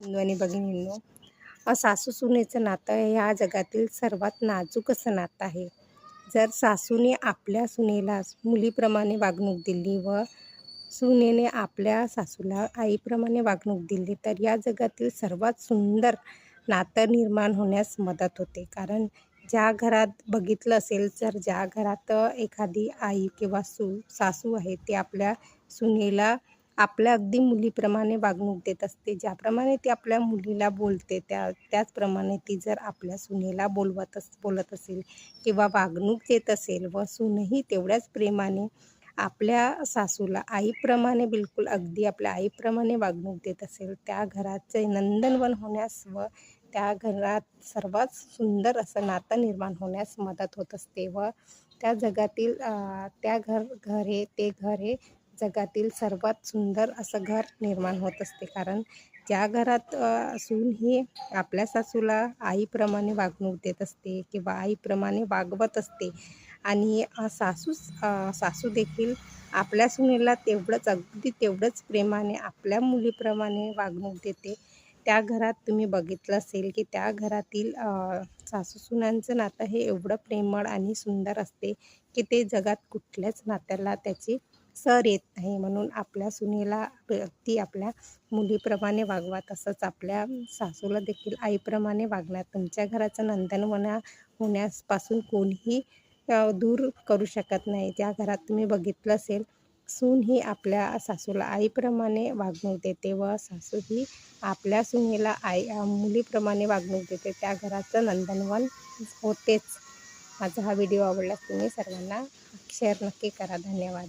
बंधू आणि भगिनींनो, सासू सुनेचं नातं ह्या जगातील सर्वात नाजूक असं नातं आहे. जर सासूने आपल्या सुनेला मुलीप्रमाणे वागणूक दिली व सुनेने आपल्या सासूला आईप्रमाणे वागणूक दिली, तर या जगातील सर्वात सुंदर नातं निर्माण होण्यास मदत होते. कारण ज्या घरात बघितलं असेल, तर ज्या घरात एखादी आई किंवा सासू आहे, ती आपल्या सुनेला आपल्या अगदी मुलीप्रमाणे वागणूक देत असते. ज्याप्रमाणे ती आपल्या मुलीला बोलते, त्याचप्रमाणे ती जर आपल्या सुनेला बोलत असेल किंवा वागणूक देत असेल व सूनही तेवढ्याच प्रेमाने आपल्या सासूला आईप्रमाणे, बिलकुल अगदी आपल्या आईप्रमाणे वागणूक देत असेल, त्या घराचे नंदनवन होण्यास व त्या घरात सर्वात सुंदर असं नातं निर्माण होण्यास मदत होत असते. व त्या जगातील ते घर हे जगातील सर्वात सुंदर असं घर निर्माण होत असते. कारण ज्या घरात सून ही आपल्या सासूला आईप्रमाणे वागणूक देत असते किंवा आईप्रमाणे वागवत असते आणि सासू देखील आपल्या सुनेला अगदी तेवढंच प्रेमाने आपल्या मुलीप्रमाणे वागणूक देते, त्या घरात तुम्ही बघितलं असेल की त्या घरातील सासू-सुनांचं नातं हे एवढं प्रेमळ आणि सुंदर असते की ते जगात कुठल्याच नात्याला त्याची सर येत नाही. म्हणून आपल्या सुनेला अगदी आपल्या मुलीप्रमाणे वागवा, तसंच आपल्या सासूला देखील आईप्रमाणे वागणार. तुमच्या घराचं नंदनवन होण्यापासून कोणीही दूर करू शकत नाही. ज्या घरात तुम्ही बघितलं असेल, सून ही आपल्या सासूला आईप्रमाणे वागणूक देते व सासू ही आपल्या सुनेला मुलीप्रमाणे वागणूक देते, त्या घराचं नंदनवन होतेच. माझा हा व्हिडिओ आवडल्यास तुम्ही सर्वांना शेअर नक्की करा. धन्यवाद.